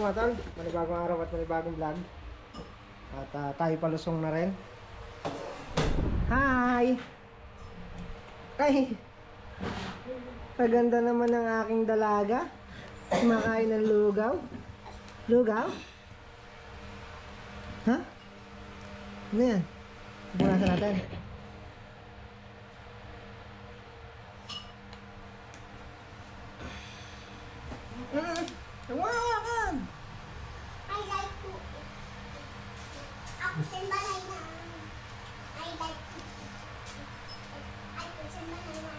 mga tol, manibagong araw at manibagong vlog. At tayo palusong na rin. Hi! Ay! Kaganda naman ng aking dalaga. Kumakain ng lugaw. Lugaw? Ha? Ano yan? Punasan natin. Tawakan! I like to eat. Ako simbalay na. I like to eat. Ako simbalay na.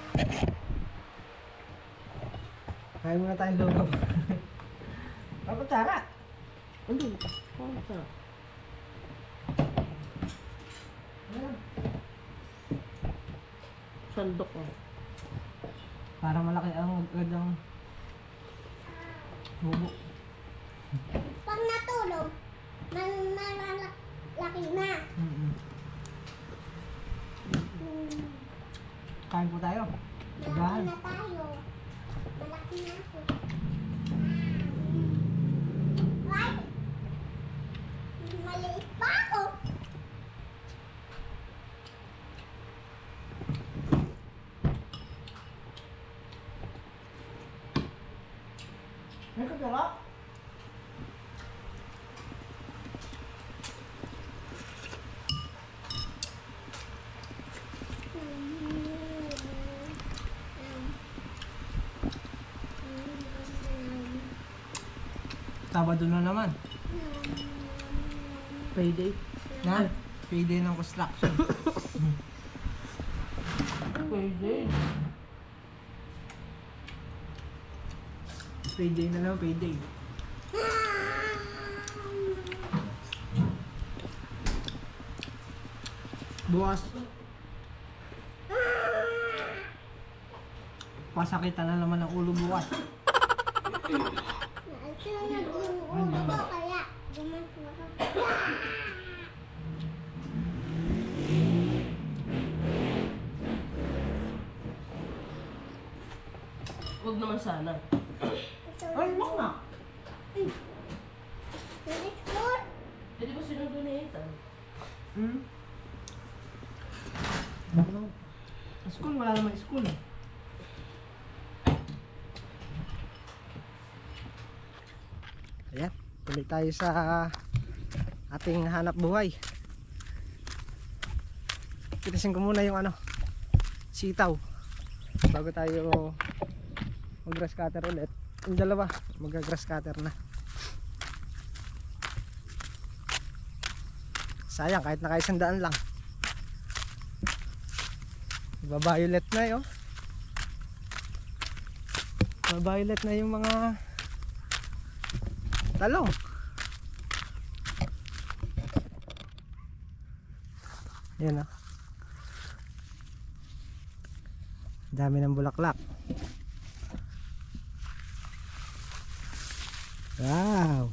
Kain muna tayong lugaw. Apa cara? Aduh, apa cara? Sandok oh. Para malaki ang gadang bubo. Pag natulog, malalaki na. Kain po tayo. Malaki na tayo. Malaki na ako. Ay! Maliit pa ako. May kagalak? Sabado na naman. Payday. Na? Payday ng construction. Payday. Payday na naman, payday. Bukas. Pasakitan na naman ang ulo bukas. Ito naging ulo ko kaya gumaswa ko. Huwag naman sana. Ay, wag na. Let's go. Hindi ko sinudunitan. School, wala naman school. Ayan, tuloy tayo sa ating hanap buhay. Kitasin ko muna yung sitaw bago tayo mag-grass cutter ulit. Yung dalawa, mag-grass cutter na. Sayang, kahit naka-100 lang. Violet na yun. Violet na yung mga talong. Yan o. Dami ng bulaklak. Wow.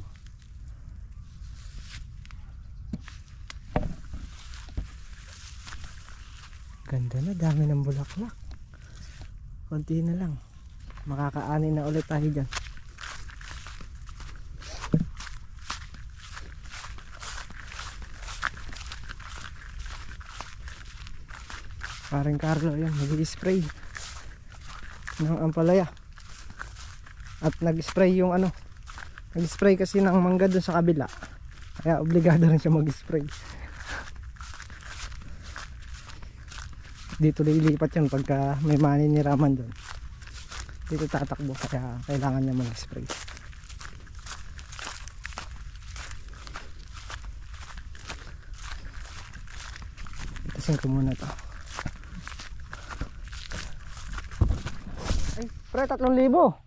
Ganda na, dami ng bulaklak. Konti na lang. Makakaani na ulit tayo dyan. Parang Carlo yan, nag-spray ng ampalaya. At nag-spray yung nag-spray kasi ng mangga doon sa kabila. Kaya obligado rin siya mag-spray. Dito lilipat yan pagka may maniniraman doon. Dito tatakbo, kaya kailangan niya mag-spray. Itasin ko muna to. Ay, pre, 3,000.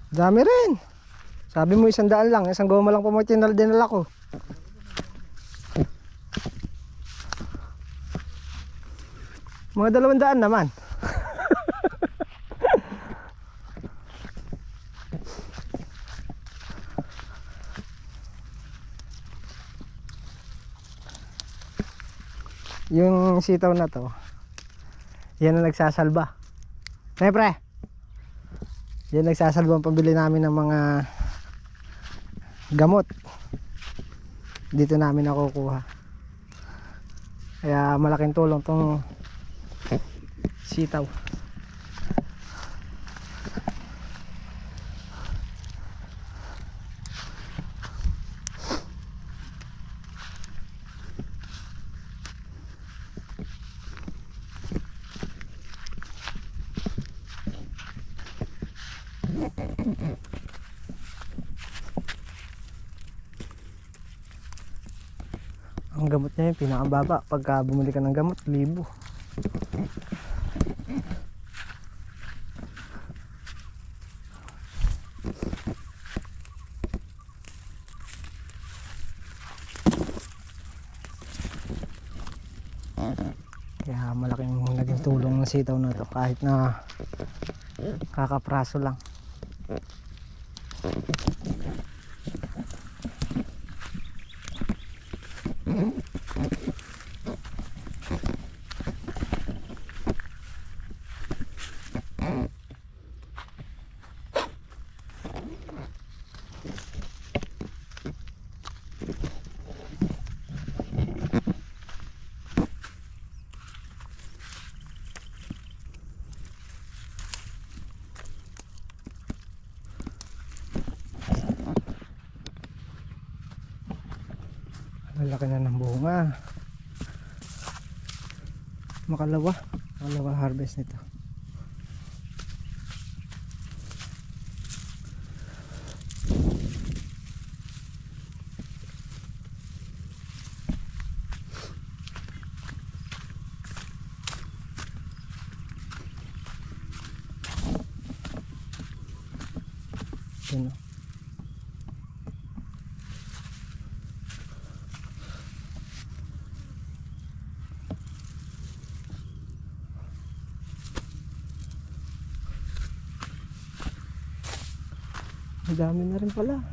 Dami rin. Sabi mo 100 lang, isang goma lang po mo dinala ko. Mga 200 naman. sitaw na to, yan ang nagsasalba. Siyempre, yan nagsasalba ang pambili namin ng mga gamot. Dito namin nakukuha. Kaya malaking tulong tong sitaw. Ang gamot niya yung pinakababa. Pagka bumili ka ng gamot, 1,000. Kaya malaking naging tulong ng sitaw na to, kahit na kakapraso lang. Lalaki na ng bunga. Makalawa harvest nito. Yun, ang dami na rin pala.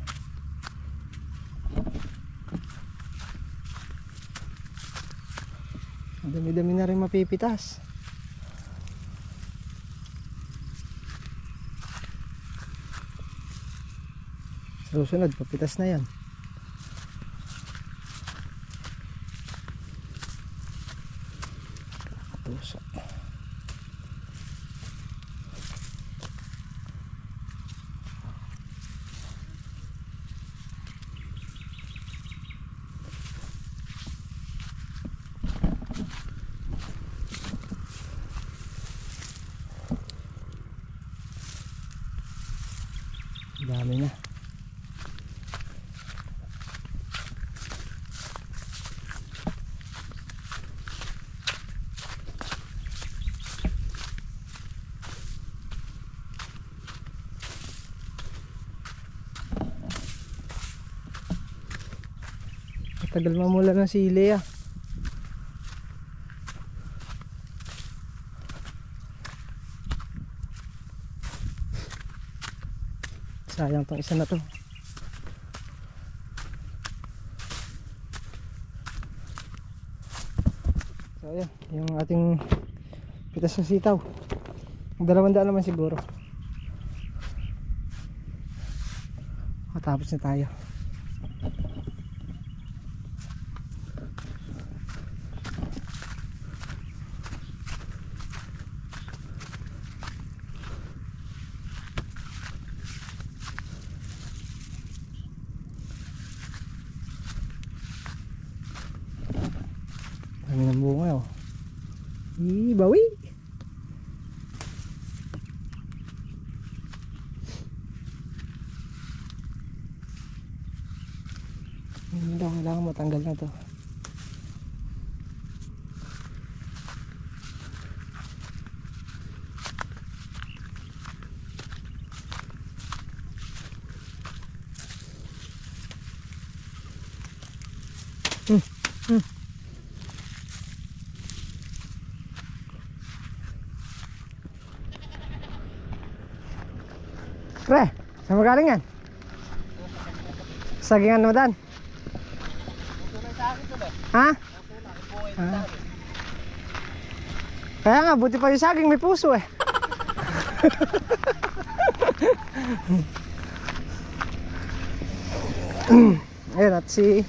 Ang dami-dami na rin mapipitas. Susunod, papitas na yan. Puso. Dami na. Matagal mamula ng sili ah. Sayang tong isa na to. So ayan, yung ating pitas ng sitaw. 200 naman siguro. Matapos na tayo. Dami ng bunga oh. Bawi. Hindi daw kailangan matanggal na to. Pre, saan mo galing yan? Sagingan mo dan? Ha? Kaya nga, buti pa yung saging may puso eh. Ayun, at si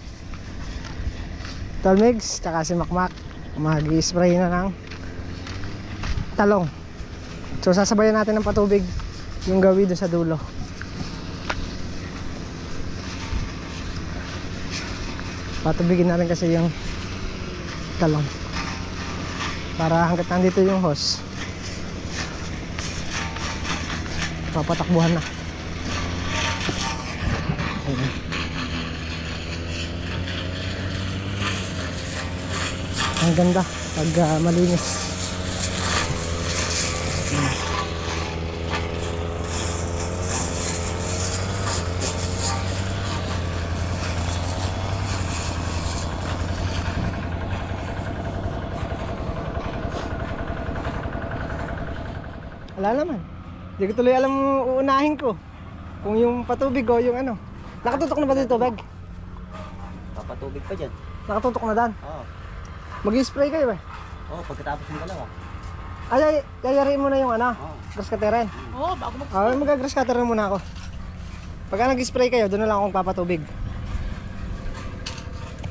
Tolmegs tsaka si Makmak mag-i-spray na ng talong. So sasabayan natin ng patubig yung gawi doon sa dulo. Patubigin na rin kasi yung talong para hanggat nandito yung hose papatakbuhan na. Ayan. Ang ganda pag malinis. Wala naman. Hindi ko tuloy alam uunahin ko. Kung yung patubig o yung ano. Nakatutok na ba dito, Beg? Papatubig pa dyan. Nakatutok na dan. Oo. Mag-i-spray kayo eh. Oo, pagkatapos ng dalawa. Ay, yayariin mo na yung ano, Oo. grass cutter. Oo, bago mag... Mag-grass cutter muna ako. Pagka nag-spray kayo, doon na lang akong papatubig.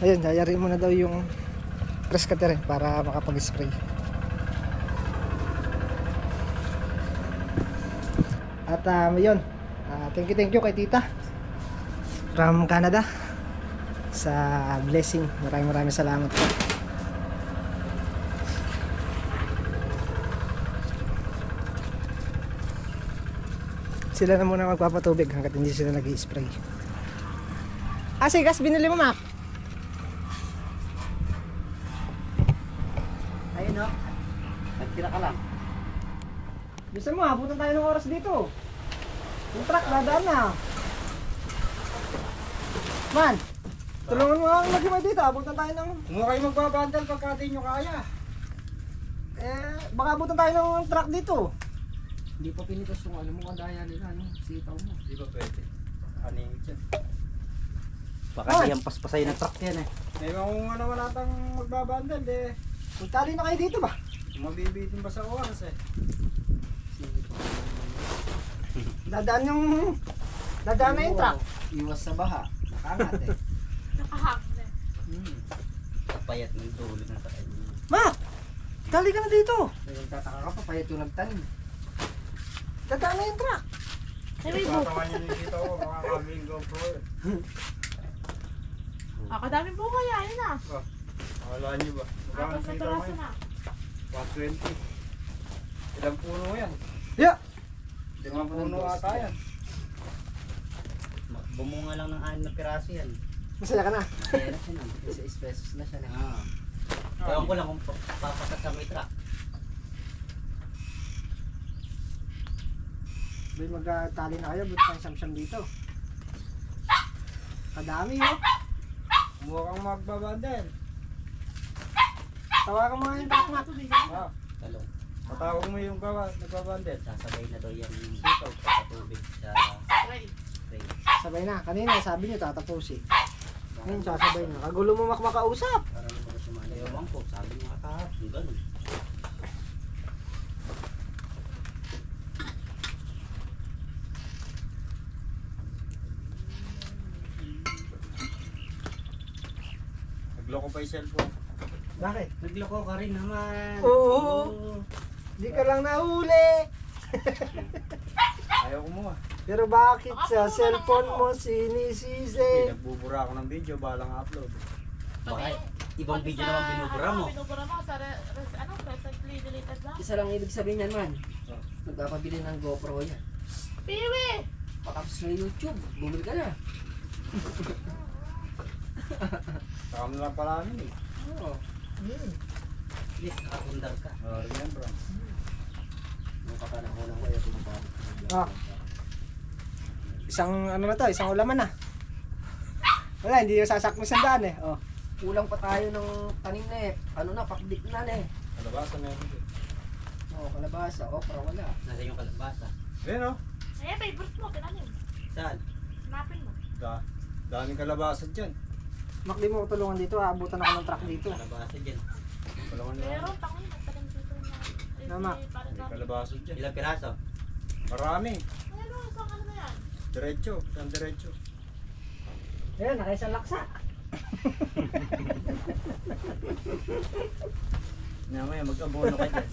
Ayun, yayariin mo na daw yung grass cutter para makapag-spray. At yun, thank you kay tita from Canada sa blessing. Maraming salamat po. Sila na muna magpapatubig hanggat hindi sila nag-i-spray. Si gas binili mo, Mac? Ayun o. Nagtira ka lang. Bisa mo, abutan tayo ng oras dito. Yung truck, dadaan na. Man, tulungan mo akong mag-imay dito. Abutan tayo ng... Kung kayo magbabandal pagka di nyo kaya. Baka abutan tayo ng truck dito. Hindi pa pinitas yung ano mo kandaya nila, ano, sitaw mo. Di ba pwede? Kaning dyan. Baka Ay. di ang paspasay ng truck yan eh. Ngayon kung ano wala tang magbabandal Magtali na kayo dito ba? mabibitin pa sa oras eh. Dadaan na yung truck. Iwas sa baha. Nakangat eh. Nakahak na. Kapayat ng dulo na sa kanya. Mac, tali ka na dito. Ngayon tataka ka pa, payat yung nagtanim. Dadaan na yung truck. Tatawan nyo yung dito ko, baka kaming GoPro eh. Kadami po kaya, yun na. Akala nyo ba? Magkano Tapos na sitaw piraso ngayon? na. 120. Ilang puno yan? Yeah. 5 puno ata yan. Bumunga lang ng 6 na piraso yan. Masaya ka na. Kaya na siya na. 6 pesos na siya na. Ewan ko lang kung papakat sa may truck. May magtali na kayo, buti tayong samsam dito. Kadami oh. Kumuha kang magbabandal. Tawagan mo nga yung truck, Mac. Ah, Talong. matawag mo yung nagbabandal. Sasabay na daw yan yung sitaw sa tubig sa Right. tray. Sabay na. Kanina sabi niyo tatapusin. Ngayon sasabay na. Kagulo mo makausap. Para naman ko sumali. Ewan ko, sabi niya kahapon, ganun. Nagloko pa yung cellphone. Bakit? Nagloko ka rin naman. Oo. Di ka lang nahuli. Ayaw kumuha. Pero bakit sa cellphone mo sinisisi? Nagbubura ako ng video, balang upload. Baka ibang video naman binubura mo. Binubura mo sa recently deleted lang. Isa lang ibig sabihin yan, man. Oh. Nagpapabili ng GoPro yan. Piwi! Patapos na YouTube, bumili ka na. Saka mo lang pala amin eh. Oo. Yes, nakatundar ka. Remember. Nung kapanahonan ko, yung pinapabot. Ah. Isang ano na to, isang ulaman na. Wala, hindi yung sasakmo sa daan eh. Oh. Kulang pa tayo ng tanim na eh. Ano na, pakdik na eh. Kalabasan na yun. Oo, kalabasa, okra, wala. Nasa yung kalabasa. Ayun o. Ayan, favorite mo, tinanim. Saan? Hanapin mo. Daming kalabasan dyan. Mak, di mo ko tulungan dito, aabutan ako ng truck dito. Kalabasa dyan. Kalaman na. Pero, tangin, nagtanim dito na. Tama. Kalabaso dyan. Ilang piraso? Marami. Ano, isang ano na yan? Diretso. Saan diretso? Ayan, nakaisang laksa. Namaya, mag-abono ka dyan.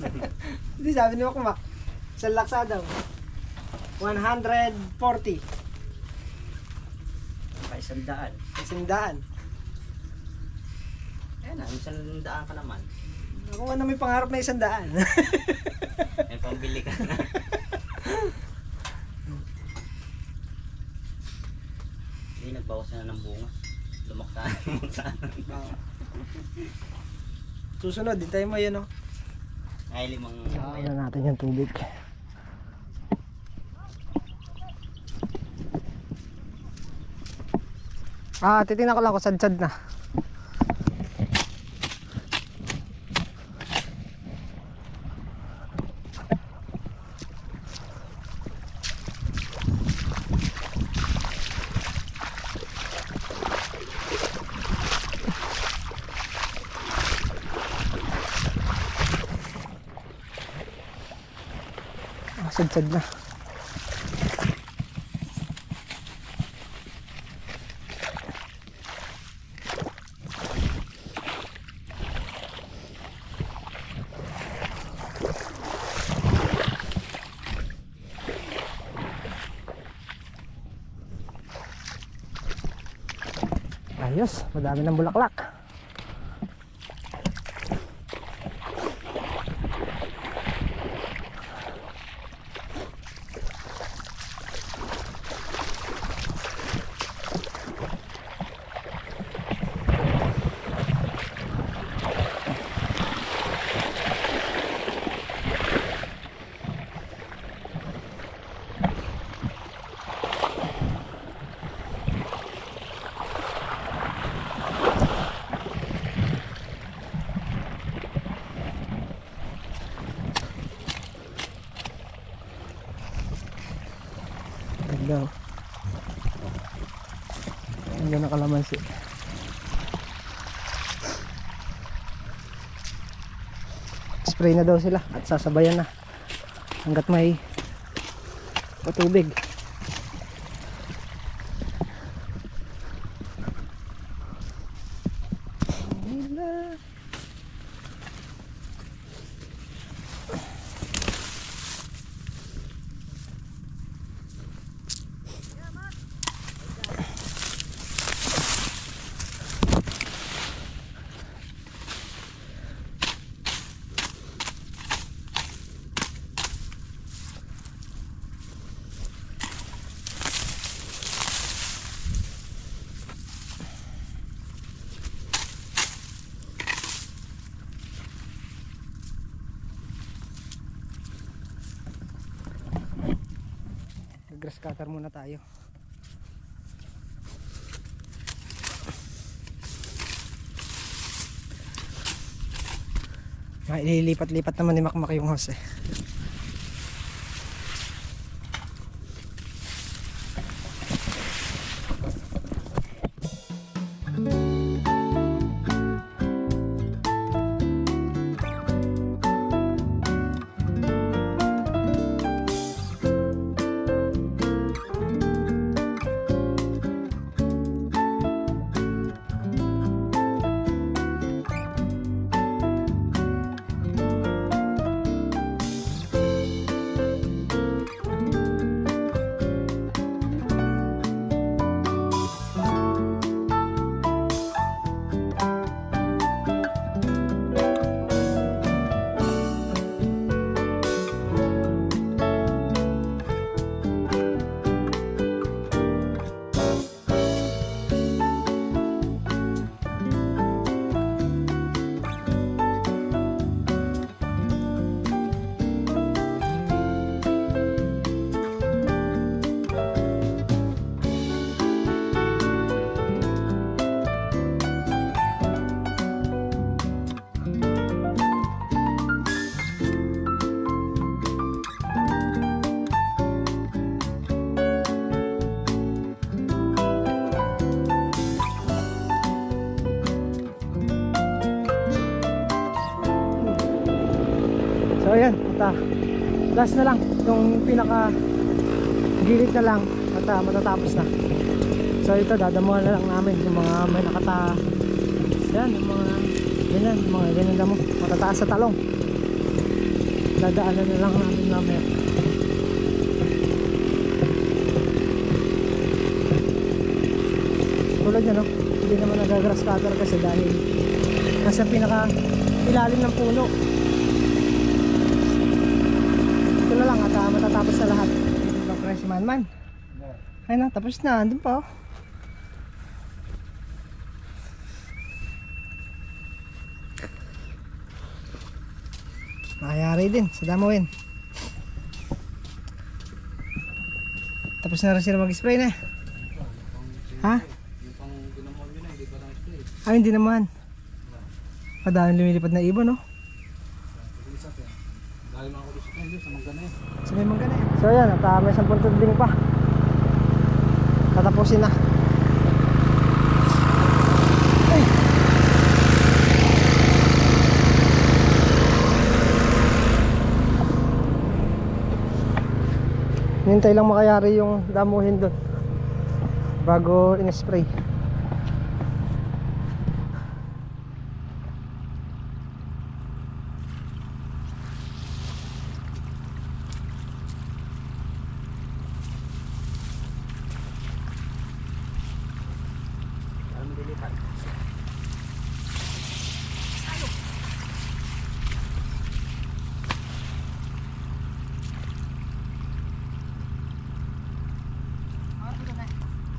Hindi, sabi ni Makmak. Isang laksa daw. 140. Naka 100. Isang daan. Ayan na, 100 ka naman. Ako nga na may pangarap na 100. May pambili ka na. Hindi, nagbawas na ng bunga. Lumaktaan. Susunod, din tayo mo yun, oh. Ay, 5. Saan na natin yung tubig. Titingnan ko lang kung sad-sad na. Sad-sad na. Ayos, madami ng bulaklak. Ganda. Ganda na kalamansi. Spray na daw sila at sasabayan na hanggat may patubig. Grass cutter muna tayo. Ililipat-lipat naman ni Makmak yung hose eh. last na lang, yung pinaka gilid na lang at matatapos na. So ito dadamuhan na lang namin yung mga may yan, yung mga ganyan, yung mga ganyan damo matataas sa talong. Dadaanan na lang namin mamaya. Tulad niya, no? Hindi naman nagagrass cutter kasi dahil nasa pinaka ilalim ng puno. Ito na lang at matatapos na lahat. Ito pa si Manman. Ay na, tapos na. Andun pa, oh. Nakayari din sa damuin. Tapos na rin sila mag-spray na. Ha? Yung pang ginamon yun hindi pa lang spray. Ay, hindi naman. Padaming lumilipad na ibon, no? Isa pa. Dahil mga kulis sa manggana yun. So, may manggana yan. So, yan. At may 10 tudling pa. Tatapusin na. Ay! Hintay lang makayari yung damuhin doon bago in-spray.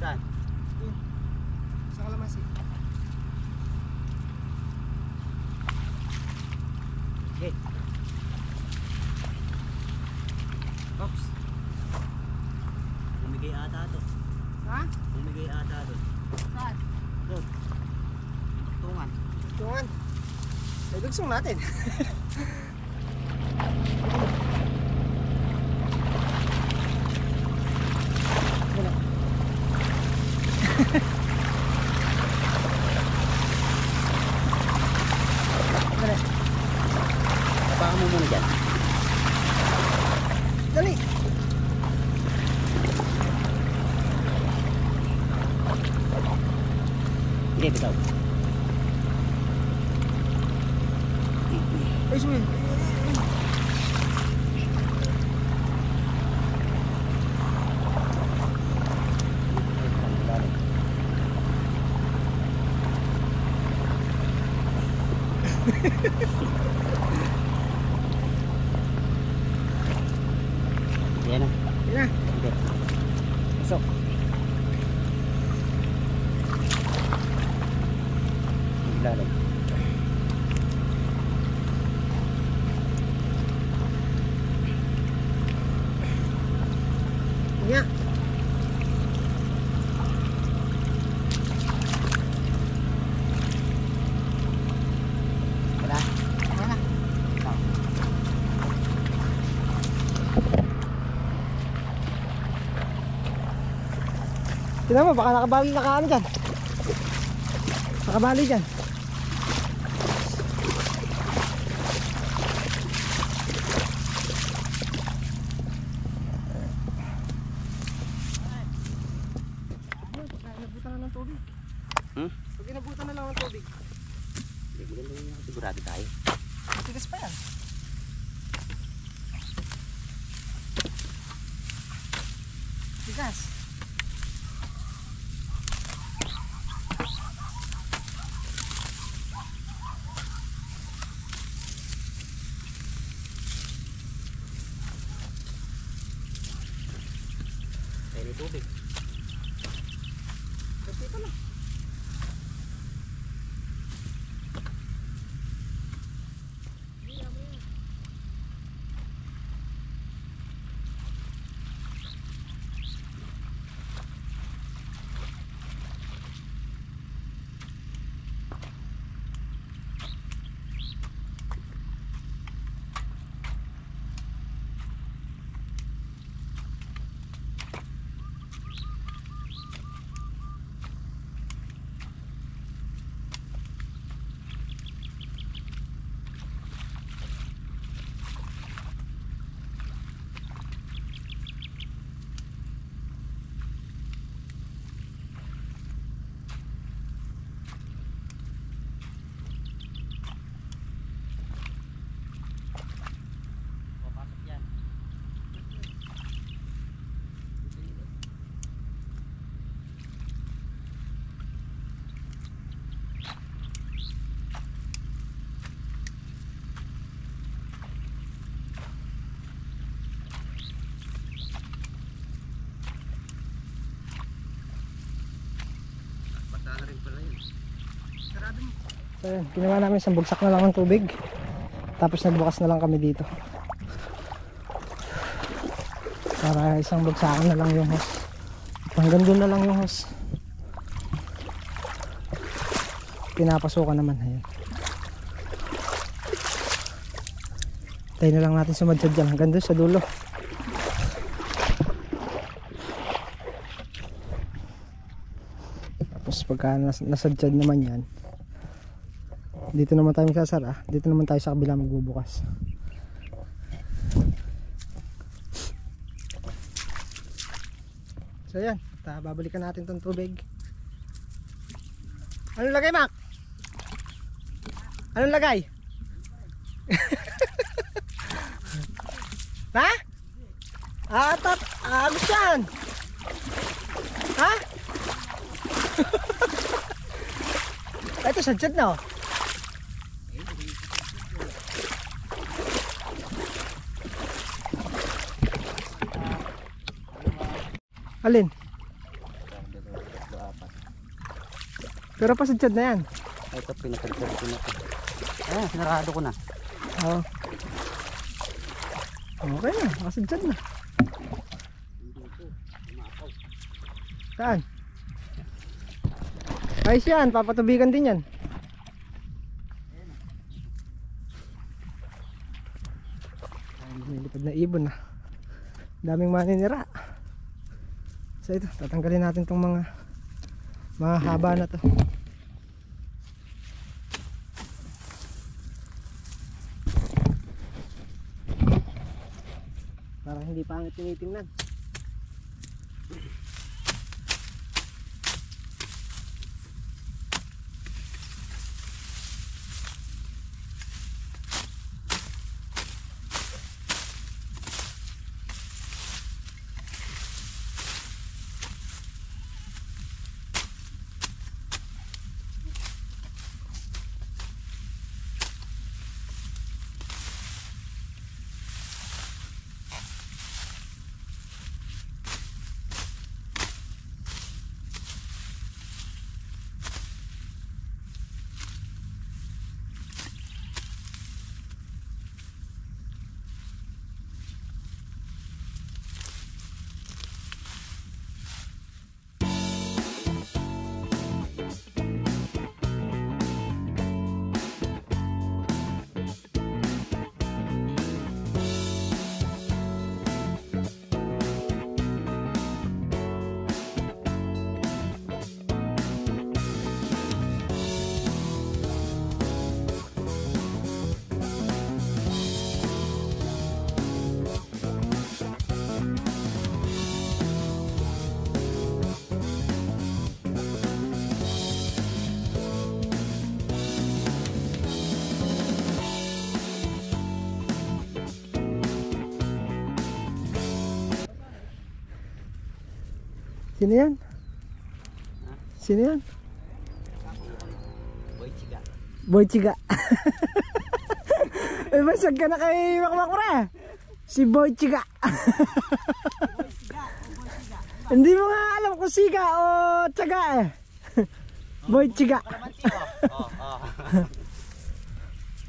Saan? Sa kalamansi. Okay. Ops. Bumigay ata to. Ha? Bumigay ata to. Saan? Doon. Tungan. Tungan. Ay, dugsong natin. Tapakan mo muna dyan. Dali. Hindi, bitaw. Ay, sumil. Yan na. Yan na. Hindi. Pasok. Ilalim. Yan. Wala. Wala. Tingnan mo, baka nakabali nakaano dyan. Nakabali dyan. Pag inabutan na ng tubig. Pag inabutan na lang ng tubig. Hindi, maganda yung sigurado tayo. Matigas pa yan. Tigas. Pwede tubig. Dito lang. So yun, ginawa namin isang bugsak na lang ng tubig. Tapos nagbukas na lang kami dito. Para isang bugsakan na lang yung hose. Hanggang doon na lang yung hose. Pinapasukan naman. Ayan. Tayo na lang natin sumadsad dyan hanggang doon sa dulo. Tapos pagka nasadsad naman yan, dito naman tayo magsasara. Dito naman tayo sa kabila magbubukas. So yan, babalikan natin tong tubig. Anong lagay, Mac? Anong lagay? Ha? Agos yan. Ha? Ito sadyad na oh. Alin? Pero pasadyad na yan. Ito pinakadikad ko na ito. Ayan, sinarado ko na. Oo. Okay na, pasadyad na. Saan? Ayos yan, papatubigan din yan. May lipad na ibon na. Daming maninira. So ito, tatanggalin natin tong mga haba na to. Para hindi pangit tinitingnan. Sino yan? Sino yan? Boy Chiga. Boy Chiga. Eh, basag ka na kay Makmakura. Si Boy Chiga. Hindi mo nga alam kung siga o tiyaga eh. Boy Chiga.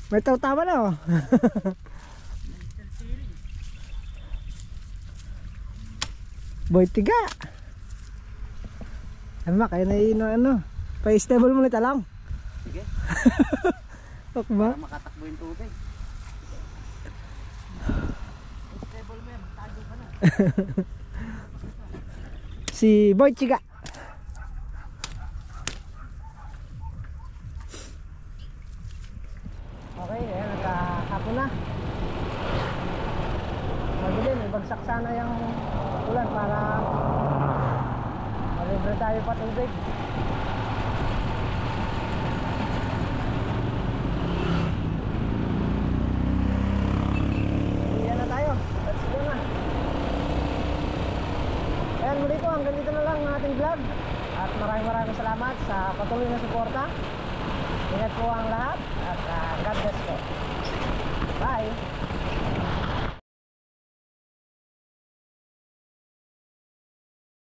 May tawa na oh. Boy Chiga. Ano ba, kaya na ano, pa-stable mo nito lang. Sige. Ok ba? Para makatakbo yung tubig. Stable mo yan, magtago ka na. Si Boy Chiga. Okay, ayan, nagkahapon na. Madilim, may bagsak sana yung ulan para malibre tayo pa tubig. Iyan na tayo. Let's go na. Ayan, muli po, hanggang dito na lang ang ating vlog. At maraming salamat sa patuloy na suporta. Ingat po ang lahat at God bless po. Bye!